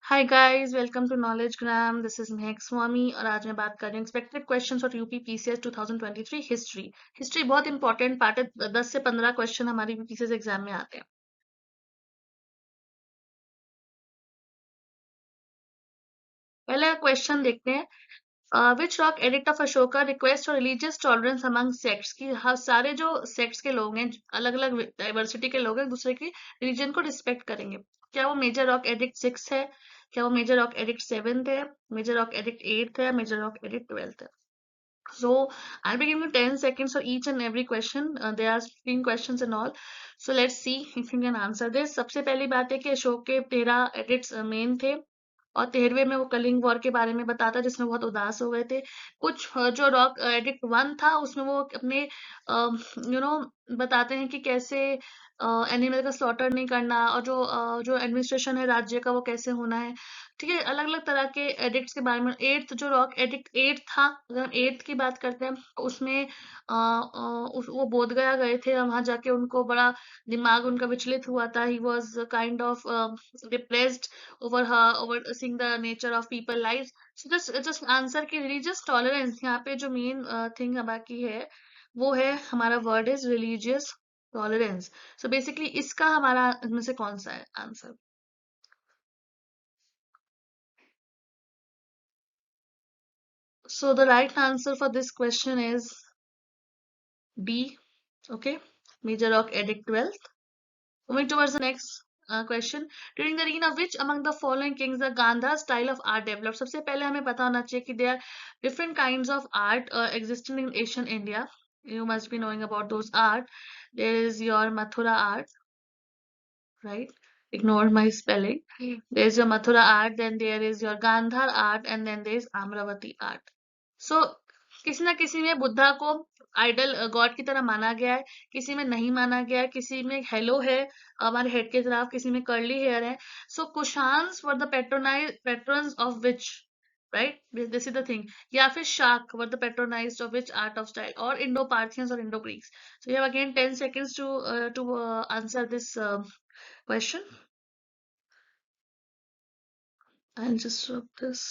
Hi guys, welcome to knowledge gram. This is Mahak Swami और आज मैं बात कर रही हूँ एक्सपेक्टेड क्वेश्चंस और यूपी पीसीएस 2023 हिस्ट्री। हिस्ट्री बहुत इंपॉर्टेंट पार्ट है। 10 से 15 क्वेश्चन हमारी पीसीएस एग्जाम में आते हैं। पहला क्वेश्चन देखते हैं। Which rock edict of Ashoka request for religious tolerance among sects की सारे जो सेक्ट्स के लोग हैं, अलग अलग डाइवर्सिटी के लोग हैं, एक दूसरे की रिलीजन को रिस्पेक्ट करेंगे। क्या वो मेजर रॉक एडिक्ट 6 है? क्या वो मेजर रॉक एडिक्ट 7 है? मेजर रॉक एडिक्ट 8 है? मेजर रॉक एडिक्ट 12 है? So I'll be giving you 10 seconds for each and every question. There are 15 questions and all. So let's see if you can answer this. सबसे पहली बात है कि अशोक के 13 addicts main थे और 13वें में वो कलिंग वॉर के बारे में बताता जिसमें बहुत उदास हो गए थे। कुछ जो रॉक एडिक्ट 1 था उसमें वो अपने बताते हैं कि कैसे एनिमल का स्लॉटर नहीं करना और जो एडमिनिस्ट्रेशन है राज्य का वो कैसे होना है। ठीक है, अलग अलग तरह के एडिक्ट्स के बारे में। एट्थ जो रॉक एडिक्ट 8 था, अगर हम एट्थ की बात करते हैं तो उसमें वो बोध गया गए थे और वहां जाके उनको बड़ा दिमाग उनका विचलित हुआ था। He was kind of depressed over seeing the nature of people life. So just answer की रिलीजियस टॉलरेंस, यहाँ पे जो मेन थिंग बाकी है वो है हमारा word is religious tolerance. So basically इसका हमारा इनमें से कौन सा है answer? So the right answer for this question is B. Okay, Major Rock Edict 12th. Moving towards the next question. During the reign of which among the following kings the Gandhar style of art developed? सबसे पहले हमें पता होना चाहिए कि there are different kinds of art existing in ancient India. You must be knowing about those art. There is your Mathura art, right? Ignore my spelling. There's your Mathura art, then there is your Gandhar art, and then there is Amravati art. सो किसी ना किसी में बुद्धा को idol God की तरह माना गया है, किसी में नहीं माना गया है, किसी में हेलो है हमारे हेड के खिलाफ, किसी में कर्ली हेयर है। So Kushans were the patrons of which, right, this is the thing. या फिर Shaka were the patronised of which art of style, और इंडो पार्थियंस और Indo Greeks. So you have again 10 seconds to answer this question. And just rub this.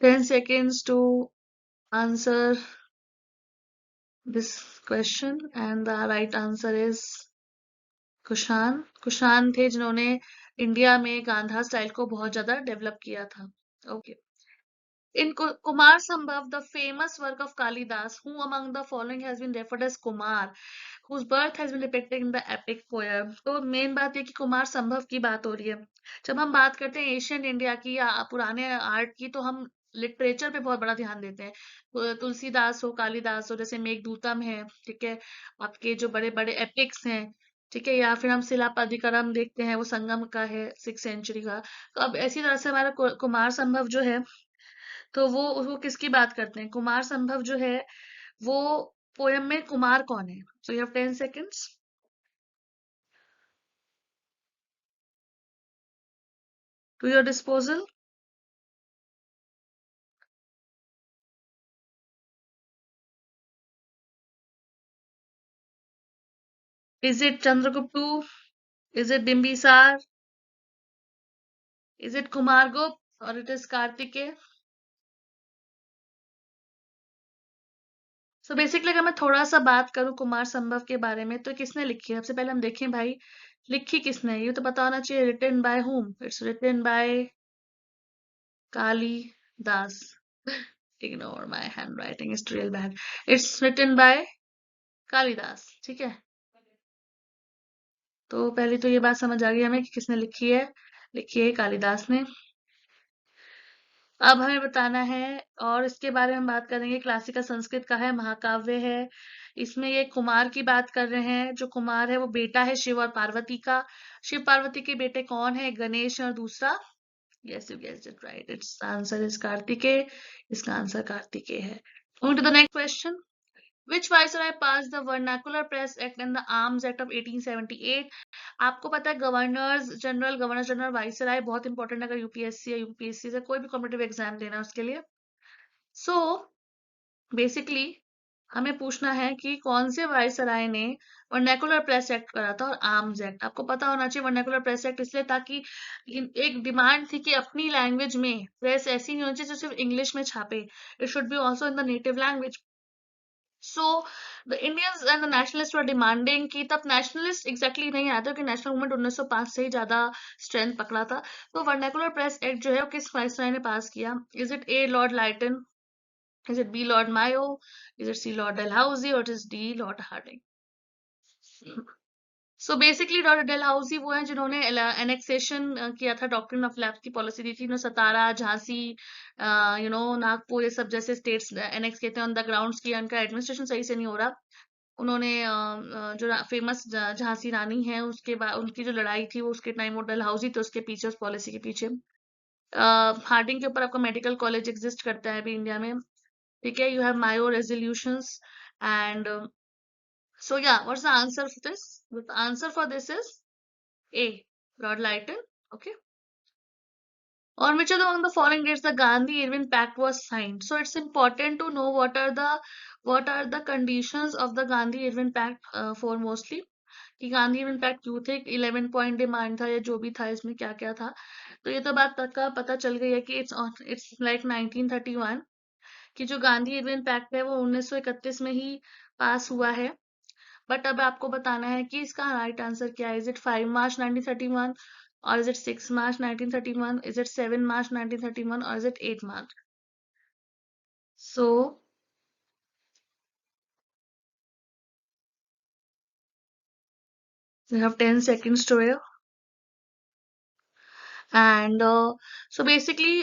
10 seconds to answer this question, and the right answer is Kushan. Kushan थे जिन्होंने India में Gandhara style को बहुत ज्यादा develop किया था। Okay. In Kumar Sambhav, the famous work of Kalidas, who among the following has been referred as Kumar, whose birth has been depicted in the epic poem? तो main बात ये कि कुमार संभव की बात हो रही है। जब हम बात करते हैं एशियन इंडिया की या पुराने आर्ट की तो हम लिटरेचर पे बहुत बड़ा ध्यान देते हैं। तुलसीदास हो, कालिदास हो, जैसे मेघदूतम है, ठीक है, आपके जो बड़े बड़े एपिक्स हैं, ठीक है, या फिर हम शिलापदिकरम देखते हैं, वो संगम का है 6th century का। तो अब ऐसी तरह से हमारा कुमार संभव जो है, तो वो किसकी बात करते हैं? कुमार संभव जो है वो पोयम में कुमार कौन है? सो you have 10 seconds to your disposal. Is it Chandragupta? Is it Bimbisar? Is it Kumargupta? Or it is Kartikeya? So basically अगर मैं थोड़ा सा बात करूं कुमार संभव के बारे में तो किसने लिखी है? सबसे पहले हम देखें भाई, लिखी किसने है? ये तो पता होना चाहिए। Written by whom? It's written by Kalidas. Ignore my handwriting, is real bad. It's written by Kalidas, ठीक है। तो पहले तो ये बात समझ आ गई हमें कि किसने लिखी है कालिदास ने। अब हमें बताना है और इसके बारे में बात करेंगे। क्लासिकल संस्कृत का है, महाकाव्य है। इसमें ये कुमार की बात कर रहे हैं। जो कुमार है वो बेटा है शिव और पार्वती का। शिव पार्वती के बेटे कौन है? गणेश और दूसरा, yes you guessed it right, it's answer is Kartikeya. इसका आंसर कार्तिकेय है। Moving to the next question. Which viceroy passed the Vernacular Press Act and the Arms Act of 1878? आपको पता है गवर्नर जनरल वाइसराय बहुत इंपॉर्टेंट है अगर यूपीएससी या UPSC से कोई भी कॉम्पिटेटिव एग्जाम देना है उसके लिए। सो बेसिकली हमें पूछना है कि कौन से वायसराय ने वर्नाकुलर प्रेस एक्ट करा था और आर्म्स एक्ट। आपको पता होना चाहिए वर्नाकुलर प्रेस एक्ट इसलिए ताकि एक डिमांड थी कि अपनी लैंग्वेज में प्रेस ऐसी नहीं होनी चाहिए जो सिर्फ इंग्लिश में छापे, it should be also in the native language. So the Indians and the nationalist were demanding कि तब नेशनलिस्ट एग्जैक्टली नहीं आया था कि नेशनल मूवमेंट 1905 से ही ज्यादा स्ट्रेंथ पकड़ा था। तो वर्नाकुलर प्रेस एक्ट जो है वो किस वायसराय ने पास किया? Is it A Lord lighten, is it B Lord Mayo, is it C Lord Dalhousie, or it is D Lord Harding? So basically Lord Dalhousie वो हैं जिन्होंने एनेक्सेशन किया था, डॉक्ट्रिन ऑफ लैप्स की पॉलिसी दी थी। उन्होंने सतारा, झांसी, नागपुर, ये सब जैसे स्टेट्स एनेक्स किए थे ऑन द ग्राउंड्स की उनका एडमिनिस्ट्रेशन सही से नहीं हो रहा। उन्होंने जो फेमस झांसी रानी है उसके बाद उनकी जो लड़ाई थी वो उसके टाइम वो डलहौजी थे उसके पीछे, उस पॉलिसी के पीछे। हार्डिंग के ऊपर आपका मेडिकल कॉलेज एग्जिस्ट करता है अभी इंडिया में, ठीक है। You have Mayo resolutions and so yeah, what's the answer for this? The answer for this is A, Lord Lytton. Okay. On which of among the following dates the Gandhi-Irvin Pact was signed? So it's important to know what are the conditions of the Gandhi-Irvin Pact for mostly. कि Gandhi Irwin pact क्यों थे, 11 point demand था या जो भी था, इसमें क्या क्या था। तो ये तो बात तक का पता चल गई है कि इट्स लाइक 1931 कि जो गांधी इरविन पैक्ट है वो 1931 में ही पास हुआ है। बट अब आपको बताना है कि इसका राइट आंसर क्या है। इज इट 5 मार्च 1931 और is it 6 March 1931, is it 7 मार्च 1931 और is it 8 March? So you have 10 seconds to wear. And so basically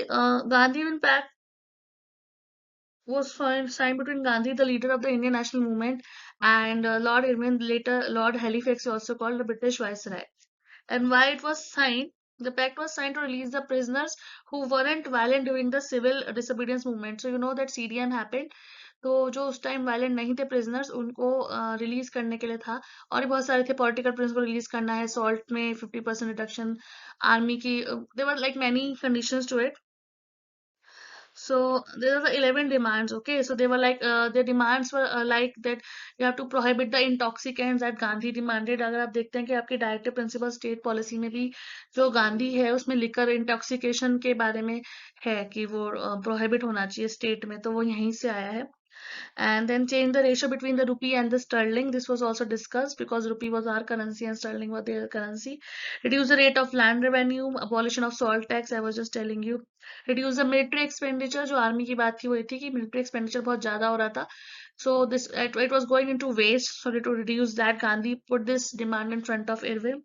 Gandhi Impact was signed between Gandhi, the leader of the Indian national movement, and Lord Irwin, later Lord Halifax, also called the British Viceroy. And why it was signed? The pact was signed to release the prisoners who weren't violent during the civil disobedience movement. So you know that CDM happened. तो जो उस time violent नहीं थे prisoners उनको release करने के लिए था। और भी बहुत सारे थे, पॉलिटिकल प्रिजनर्स को रिलीज करना है, सॉल्ट में 50% रिडक्शन, आर्मी की, there were like many conditions to it. So there are the 11 demands. Okay, so they were like their demands were like that you have to prohibit the intoxicants that Gandhi demanded. अगर आप देखते हैं कि आपकी directive principle state policy में भी जो गांधी है उसमें लिकर इंटॉक्सिकेशन के बारे में है कि वो प्रोहिबिट होना चाहिए स्टेट में, तो वो यहीं से आया है। And then change the ratio between the rupee and the sterling. This was also discussed because rupee was our currency and sterling was their currency. Reduce the rate of land revenue, abolition of salt tax, I was just telling you. Reduce the military expenditure, जो army की बात थी वो ये थी कि military expenditure बहुत ज्यादा हो रहा था. So this it was going into waste. So to reduce that, Gandhi put this demand in front of Irving.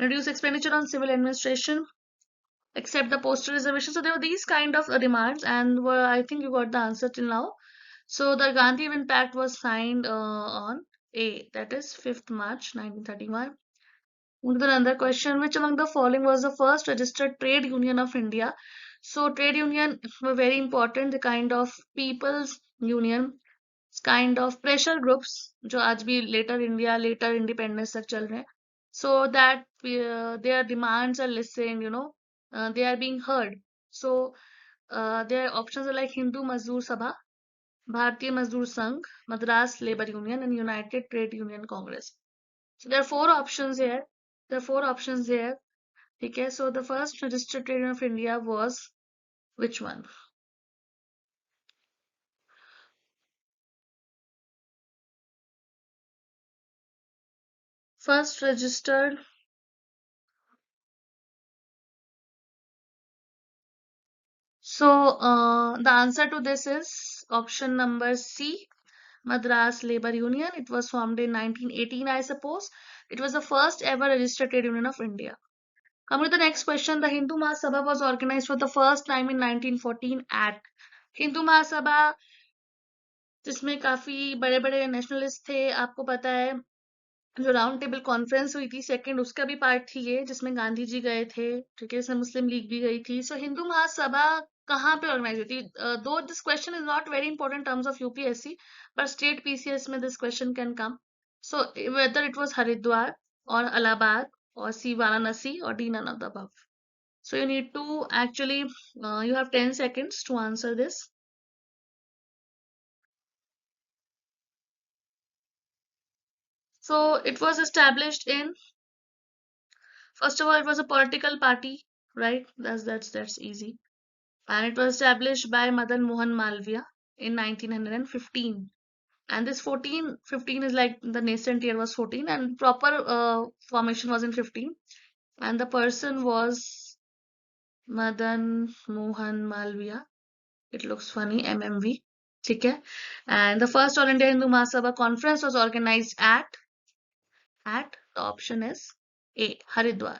Reduce expenditure on civil administration, accept the postal reservation. So there were these kind of demands, and I think you got the answer till now. So the Gandhi Event Pact was signed on A, that is 5th March 1931. Another question: which among the following was the first registered trade union of India? So trade union were very important, the kind of people's union, kind of pressure groups जो आज भी later independence तक चल रहे हैं, so that their demands are listened, they are being heard. So their options are like Hindu Mazdoor Sabha, Bharatiya Mazdoor Sangh, Madras Labor Union, and United Trade Union Congress. So there are four options here. Okay, so the first registered trade union of India was which one? First registered. So the answer to this is option number C, Madras Labor Union. It was formed in 1918, I suppose. It was the first ever registered trade union of India. Coming to the next question, the Hindu Mahasabha was organized for the first time in 1914 at Hindu Mahasabha, जिसमें काफी बड़े बड़े nationalist थे। आपको पता है जो round table conference हुई थी सेकंड, उसका भी पार्ट थी ये, जिसमें गांधी जी गए थे, ठीक है, इसमें मुस्लिम लीग भी गई थी। सो हिंदू महासभा कहाँ पे ऑर्गेनाइज हुई थी? दो this question is not very important terms of UPSC, but state PCS में this question can come. So whether it was Haridwar और इलाहाबाद और सी वाराणसी और D none of the above. So you need to actually you have 10 seconds to answer this. So it was established in, first of all, it was a political party, right? That's easy. And it was established by Madan Mohan Malviya in 1915. And this 15 is like the nascent year was 14, and proper formation was in 15. And the person was Madan Mohan Malviya. It looks funny, MMV. Okay. And the first All India Hindu Mahasabha conference was organized at the option is A, Haridwar.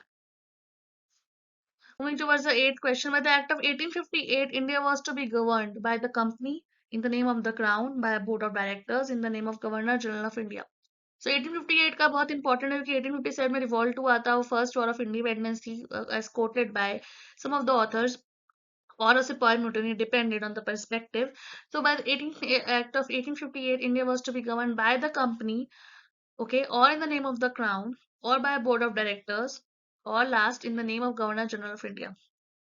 Moving towards the eighth question, by the Act of 1858, India was to be governed by the company in the name of the Crown, by a board of directors in the name of Governor General of India. So 1858 का बहुत important है कि 1857 में revolt हुआ था, वो first war of independence थी, as quoted by some of the authors. Or as a poem mutiny depended on the perspective. So by the 18th Act of 1858, India was to be governed by the company, okay, or in the name of the crown, or by a board of directors, or last in the name of Governor General of India.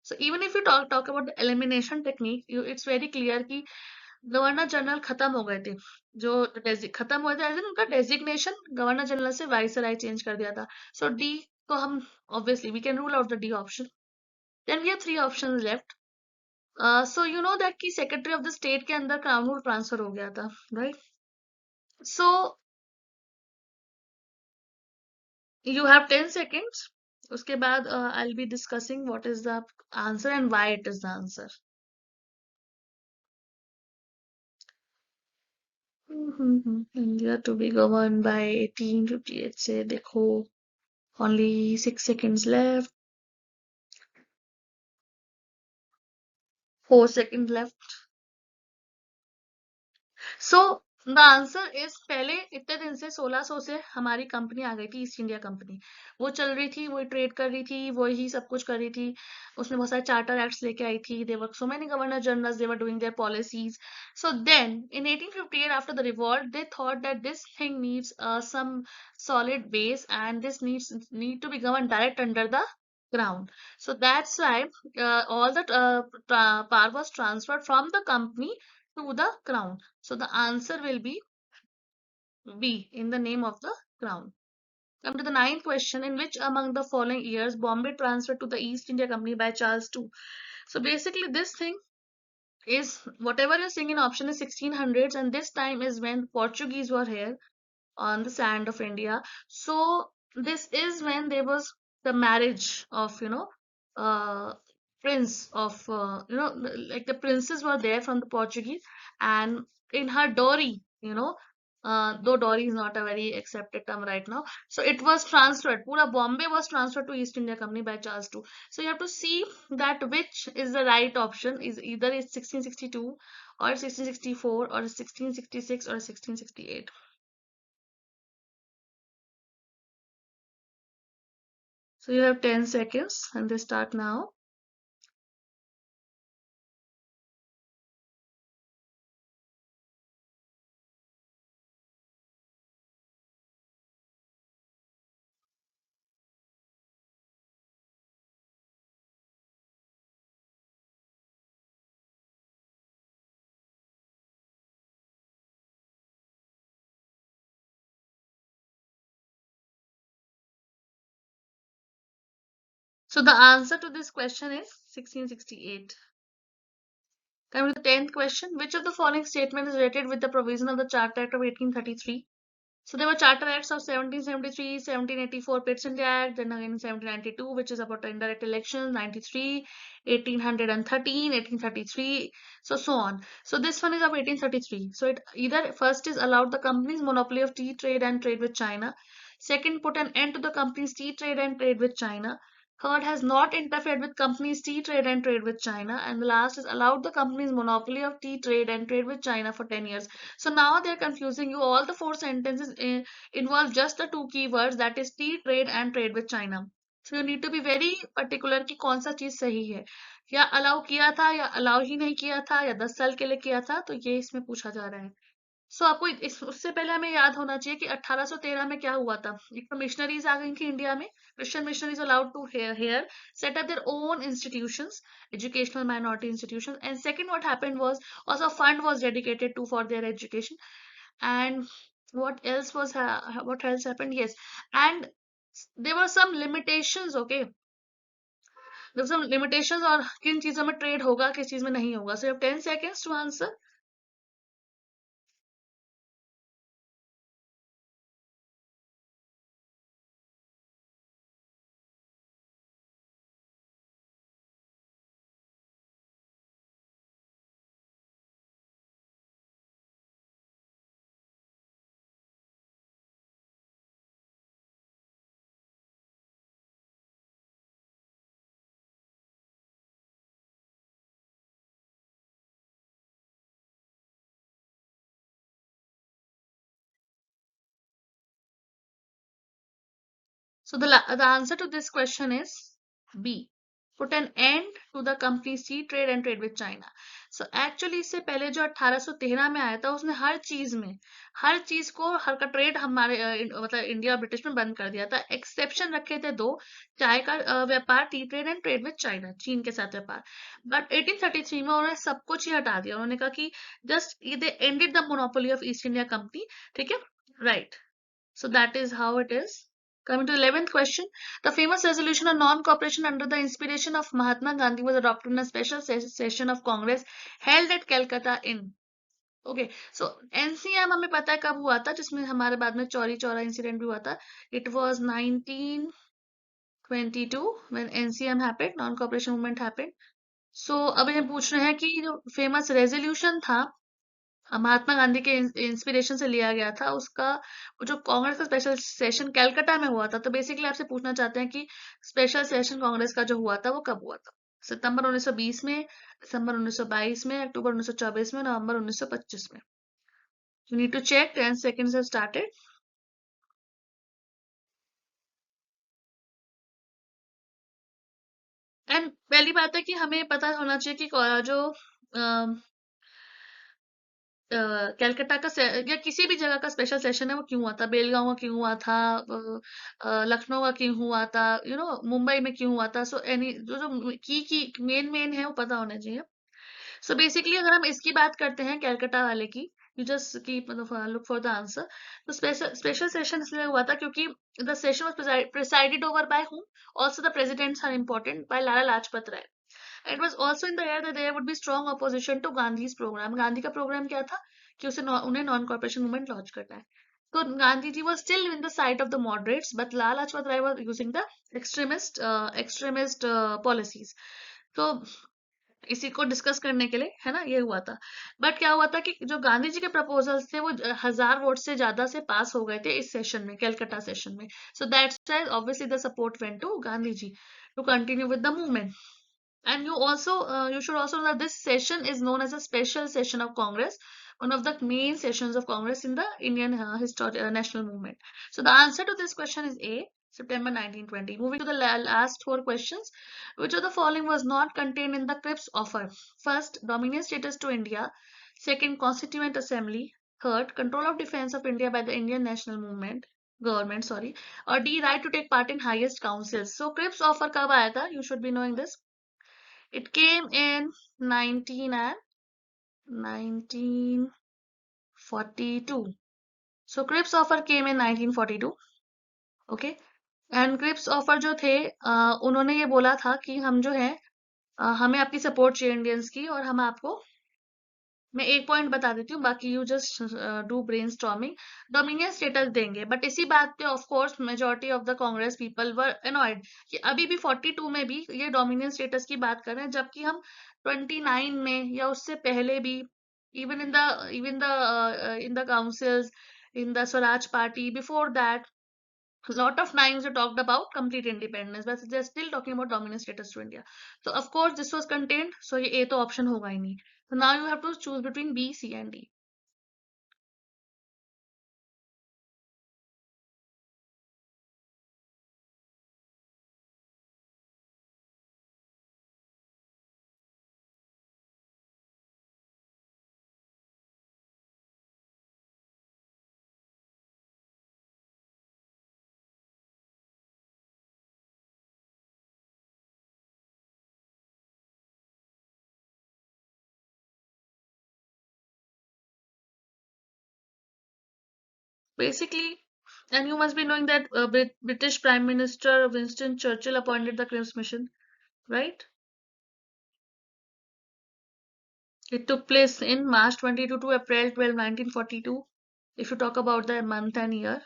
So even if you talk about the elimination technique, it's very clear कि governor general खत्म हो गए थे, जो खत्म हुए थे, उनका डेजिग्नेशन गवर्नर जनरल से वाइसराय चेंज कर दिया था. सो डी तो हम obviously we can rule out the D option. Then we have three options left. So you know that कि सेक्रेटरी ऑफ द स्टेट के अंदर क्राउन रूल ट्रांसफर हो गया था, right? So you have 10 seconds. उसके बाद I will be discussing what is the answer and why it is the answer. India to be govern by 1858 से देखो, only 6 seconds left. 4 seconds left. So the answer is, पहले इतने दिन से 1600 से हमारी कंपनी आ गई थी, ईस्ट इंडिया कंपनी. वो चल रही थी, वही ट्रेड कर रही थी, वही सब कुछ कर रही थी. उसने बहुत सारे चार्टर एक्ट्स लेके आई थी. There were so many governor generals, they were doing their policies. So then in 1858 after the revolt they thought that this thing needs some solid base, and this need to be governed direct under the ground. So that's why all the power was transferred from the company to the crown. So the answer will be B, in the name of the crown. Come to the ninth question. In which among the following years Bombay transferred to the East India Company by Charles II? So basically this thing is, whatever you're seeing in option is 1600s, and this time is when Portuguese were here on the sand of India. So this is when there was the marriage of, uh, prince of, like the princes were there from the Portuguese, and in her dowry, though dowry is not a very accepted term right now. So it was transferred. Pura Bombay was transferred to East India Company by Charles II. So you have to see that which is the right option. Is either it's 1662 or 1664 or 1666 or 1668. So you have 10 seconds and they start now. So the answer to this question is 1668. Coming to the 10th question, which of the following statement is related with the provision of the Charter Act of 1833? So there were Charter Acts of 1773, 1784, Pitt India Act, then again 1792, which is about indirect elections, 93, 1813, 1833, so on. So this one is of 1833. So it either first is allowed the company's monopoly of tea trade and trade with China. Second, put an end to the company's tea trade and trade with China. Third, has not interfered with company's tea trade and trade with China. And the last is allowed the company's monopoly of tea trade and trade with China for 10 years. So now they're confusing you. All the four sentences involve just the two keywords, that is tea trade and trade with China. So you need to be very particular कि कौन सा चीज सही है, या allow किया था या अलाउ ही नहीं किया था या 10 साल के लिए किया था, तो ये इसमें पूछा जा रहा है. सो आपको उससे पहले हमें याद होना चाहिए कि 1813 में क्या हुआ था. एक तो मिशनरीज आ गई थी इंडिया में. Christian missionaries allowed to here set up their own institutions, educational minority institutions. And second, what happened was also a fund was dedicated to for their education. And what else happened? Yes, and there were some limitations. Okay, there were some limitations, और किन चीजों में trade होगा, किस चीज में नहीं होगा. So you have 10 seconds to answer. So the answer to this question is B. Put an end to the company's sea trade and trade with China. So actually इससे पहले जो 1813 में आया था, उसने हर चीज को हर का ट्रेड हमारे मतलब इंडिया और ब्रिटिश में बंद कर दिया था. एक्सेप्शन रखे थे दो, चाय का व्यापार, T trade and trade with China, चीन के साथ व्यापार. बट 1833 में उन्होंने सब कुछ ही हटा दिया. उन्होंने कहा कि just they ended the monopoly of east India company. ठीक है, right. So that is how it is. Coming to the 11th question, the famous resolution on non-cooperation under the inspiration of Mahatma Gandhi was adopted in a special session of Congress held at Calcutta in. Okay, so NCM हमें पता है कब हुआ था, जिसमें हमारे बाद में चौरी चौरा इंसिडेंट भी हुआ था. It was 1922 when NCM happened, non-cooperation movement happened. So अब ये पूछ रहे हैं कि जो फेमस रेजोल्यूशन था, महात्मा गांधी के इंस्पिरेशन से लिया गया था, उसका वो जो कांग्रेस का स्पेशल सेशन कलकत्ता में हुआ था. तो बेसिकली आपसे पूछना चाहते हैं कि स्पेशल सेशन कांग्रेस का जो हुआ था वो कब हुआ था. सितंबर 1920 में, दिसंबर 1922 में, अक्टूबर 1924 में, नवंबर 1925 में. You need to check. 10 seconds have started. And पहली बात है कि हमें पता होना चाहिए कि जो कलकत्ता का या किसी भी जगह का स्पेशल सेशन है वो क्यों हुआ था. बेलगांव का क्यों हुआ था, लखनऊ का क्यों हुआ था, मुंबई में क्यों हुआ था. सो एनी जो जो की मेन मेन है वो पता होना चाहिए. सो बेसिकली अगर हम इसकी बात करते हैं कलकत्ता वाले की, you just keep look for the answer. तो स्पेशल सेशन इसलिए हुआ था क्योंकि the session was presided over by whom. Also the presidents are important, by Lala Lajpat Rai. It was also in the air that there would be strong opposition to Gandhi's program. Gandhi का programme क्या था कि उन्हें non corporation movement launch करना है. तो Gandhi ji was still in the side of the moderates, but Lala Lajpat Rai was using the extremist policies. तो इसी को डिस्कस करने के लिए है ना ये हुआ था. बट क्या हुआ था कि जो गांधी जी के प्रपोजल्स थे वो 1000 वोट से ज्यादा से पास हो गए थे इस सेशन में, कलकत्ता सेशन में. So that's why obviously the support went to Gandhi ji to continue with the movement. And you should also know that this session is known as a special session of Congress, one of the main sessions of Congress in the Indian national movement. So the answer to this question is A, September 1920. Moving to the last four questions, which of the following was not contained in the Cripps offer? First, dominion status to India. Second, Constituent Assembly. Third, control of defense of India by the Indian national government, sorry. Or D, right to take part in highest councils. So Cripps offer कब आया था? You should be knowing this. It came in 1942. So Cripps offer came in 1942. Okay. And Cripps offer जो थे, उन्होंने ये बोला था कि हम जो है हमें आपकी सपोर्ट चाहिए इंडियंस की, और हम आपको, मैं एक पॉइंट बता देती हूँ, बाकी you just do brain storming, dominion status देंगे. बट इसी बात पे of course majority of the Congress people were annoyed कि अभी भी 42 में भी ये डोमिनियन स्टेटस की बात कर रहे हैं, जबकि हम 29 में या उससे पहले भी, even the councils, in the Swaraj party, before that lot of times they talked about complete independence, but they're still talking about dominant status to India. So of course this was contained, so ये A तो option होगा ही नहीं. So now you have to choose between B, C and D. basically, and you must be knowing that British Prime Minister Winston Churchill appointed the Crims Mission, right? It took place in March 22 to April 12, 1942, if you talk about the month and year.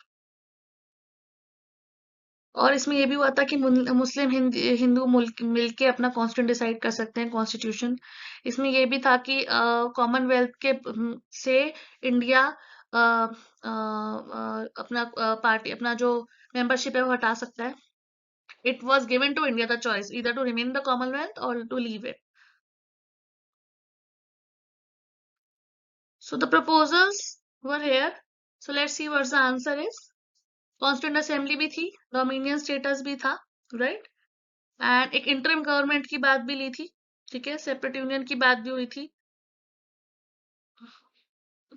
और इसमें ये भी हुआ था कि मुस्लिम हिंदू मिलके अपना constitution decide कर सकते हैं, कॉन्स्टिट्यूशन। इसमें ये भी था कि कॉमनवेल्थ के से इंडिया अपना पार्टी अपना जो मेंबरशिप है वो हटा सकता है। It was given to India the choice either to remain the Commonwealth और to leave it. So the proposals were here. So let's see what the answer is. Constituent assembly भी थी, डोमिनियन स्टेटस भी था, right, and एक interim government की बात भी ली थी, ठीक है, सेपरेट यूनियन की बात भी हुई थी,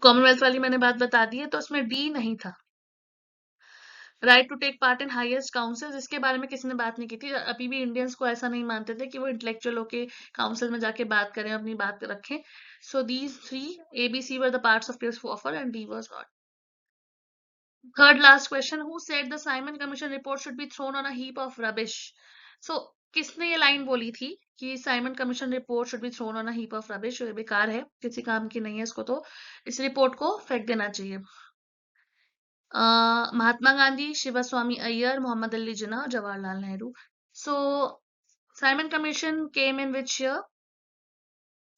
कॉमनवेल्थ वाली मैंने बात बता दी है, तो उसमें डी नहीं था। Right to take part in highest council, इसके बारे में किसी ने बात नहीं की थी। अभी भी इंडियंस को ऐसा नहीं मानते थे कि वो इंटेलेक्चुअल होके काउंसिल में जाके बात करें, अपनी बात रखें। So these three ABC were the parts of case offer and D was not. Third last question, who said the Simon Commission report should be thrown on a heap of rubbish? So किसने ये line बोली थी कि Simon commission report should be thrown on a heap of rubbish, ये बेकार है, किसी काम की नहीं है, इसको तो इस रिपोर्ट को फेंक देना चाहिए। Mahatma Gandhi, Sivaswami Iyer, Mohammad Ali Jinnah, Jawaharlal Nehru. So Simon Commission came in which year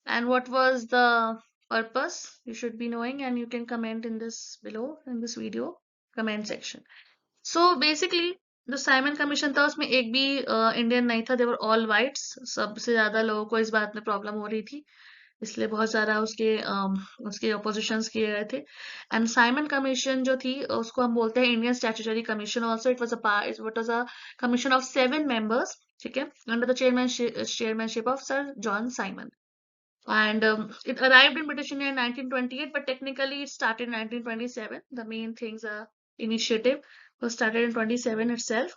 and what was the purpose? You should be knowing and you can comment in this below in this video comment section. So basically जो Simon commission था उसमें एक भी Indian नहीं था, देवर all whites. सबसे ज्यादा लोगों को इस बात में प्रॉब्लम हो रही थी, इसलिए बहुत सारा उसके ऑपोजिशंस किए गए थे। एंड साइमन कमीशन जो थी उसको हम बोलते हैं Indian statutory commission. Also it was a commission of 7 members, ठीक है, under the chairmanship of sir John Simon. And it arrived in British India in 1928, but technically it started in 1927. The main things are initiative was started in 27 itself.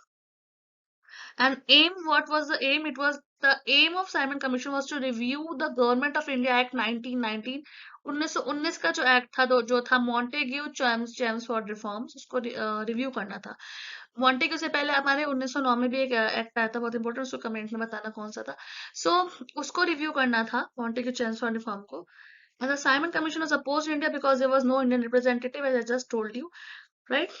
And aim, what was the aim? It was the aim of Simon Commission was to review the Government of India Act 1919. 1919 का जो act था जो था Montagu Chelmsford reforms, उसको review करना था। Montagu से पहले हमारे 1909 में भी एक एक्ट आया था, बहुत इंपॉर्टेंट, उसको कमेंट में बताना कौन सा था। सो उसको रिव्यू करना था, मॉन्टेग्यू चैम्सफोर्ड रिफॉर्म को। And the Simon Commission was opposed in India because there was no Indian representative, as I just told you, right?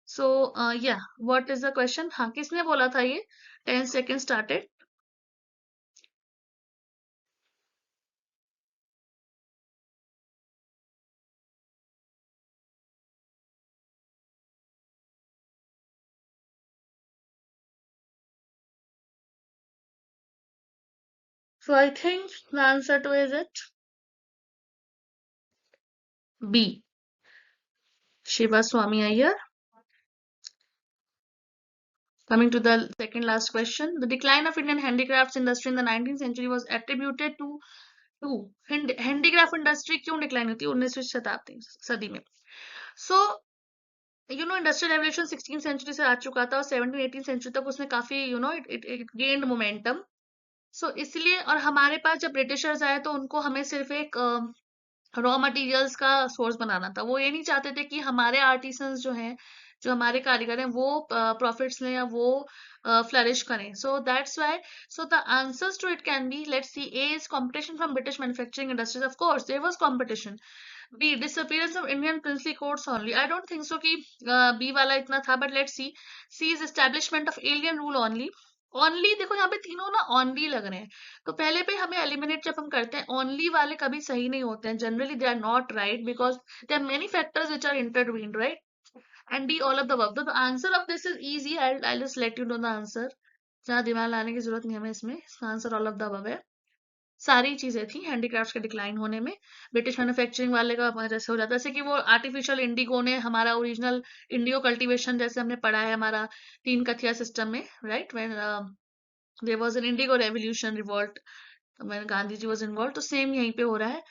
So yeah, what is the question? हाँ, किसने बोला था ये? 10 seconds started. So I think the answer to is it B. Shiva Swami Iyer. Coming to the second last question, the decline of Indian handicrafts industry in the 19th century was attributed to handicraft industry क्यों decline होती है 19वीं शताब्दी सदी में? So you know industrial revolution 16th century से आ चुका था और 17th 18th सेंचुरी तक उसने काफी इट गेन्ड मोमेंटम। सो इसलिए, और हमारे पास जब ब्रिटिशर्स आए तो उनको हमें सिर्फ एक रॉ मटेरियल्स का सोर्स बनाना था। वो ये नहीं चाहते थे कि हमारे आर्टिसंस जो हैं, जो हमारे कारीगर हैं, वो प्रॉफिट्स लें या वो फ्लरिश करें। So that's why, so the answers to it can be, let's see, A is competition from British manufacturing industries, of course there was competition. B, disappearance of Indian princely courts only, I don't think so कि B वाला इतना था, but let's see. C is establishment of alien rule only. Only देखो यहाँ पे तीनों ना only लग रहे हैं, तो पहले पे हमें एलिमिनेट जब हम करते हैं, ओनली वाले कभी सही नहीं होते हैं, generally they are not right because there are many factors which are intertwined, right? And D all of the above. The answer of this is easy, I just let you know the answer, जहाँ दिमाग लाने की जरूरत नहीं हमें इसमें। इसका answer all of the above है। सारी चीजें थी हैंडीक्राफ्ट्स के डिक्लाइन होने में। ब्रिटिश मैन्युफैक्चरिंग वाले का जैसे हो जाता है, जैसे कि वो आर्टिफिशियल इंडिगो ने हमारा ओरिजिनल इंडिगो कल्टीवेशन जैसे हमने पढ़ा है हमारा तीन कथिया सिस्टम में, right, when there was an indigo revolution revolt when Gandhi ji was involve, तो सेम यहीं पे हो रहा है।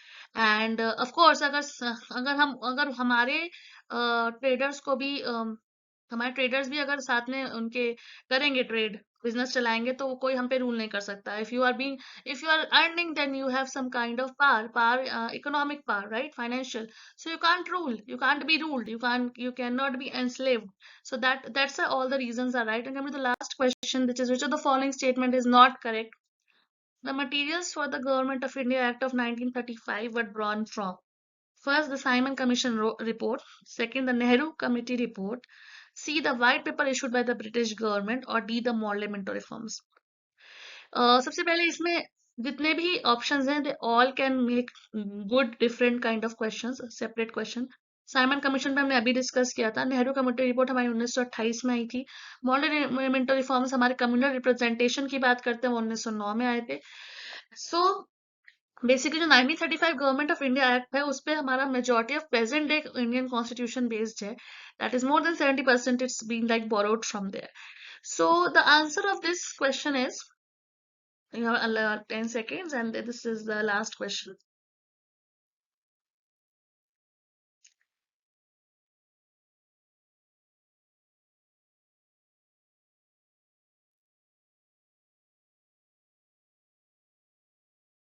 एंड ऑफ कोर्स अगर हमारे ट्रेडर्स को भी हमारे ट्रेडर्स भी अगर साथ में उनके करेंगे ट्रेड, बिजनेस चलाएंगे तो कोई हम पे रूल नहीं कर सकता. If you are earning, then you have some kind of power, economic power, right? Financial. So you can't rule, you can't be ruled, you cannot be enslaved. So that's all the reasons are right. And coming to the last question, which of the following statement is not correct? The materials for the Government of India Act of 1935 were drawn from: first, the Simon Commission report; second, the Nehru Committee report; C, the white paper issued by the British government; or D, the Morley Minto reforms. सबसे पहले इसमें जितने भी options हैं, they all can make good different kind of questions, separate question. Simon commission पे हमने अभी discuss किया था. नेहरू कमेटी रिपोर्ट हमारी 1928 में आई थी. मॉडर्न मिंटो रिफॉर्म्स हमारे कम्युनल रिप्रेजेंटेशन की बात करते हैं, वो 1909 में आए थे. सो बेसिकली जो 1935 गवर्नमेंट ऑफ इंडिया एक्ट है, उस पे हमारा majority of present day Indian constitution based है. That is more than 70%. It's been like borrowed from there. So the answer of this question is, you have 10 seconds, and this is the last question.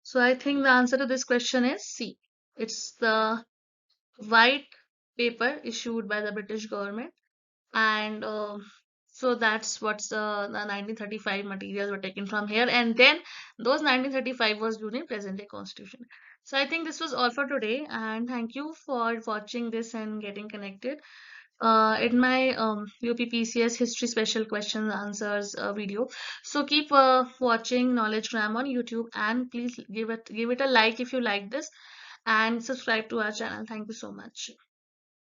So I think the answer to this question is C. It's the white paper issued by the British government, and so that's what's the 1935 materials were taken from here, and then those 1935 was during present day constitution. So I think this was all for today, and thank you for watching this and getting connected. In my UPPCS history special questions answers video. So keep watching KnowledgeGram on YouTube, and please give it a like if you like this, and subscribe to our channel. Thank you so much.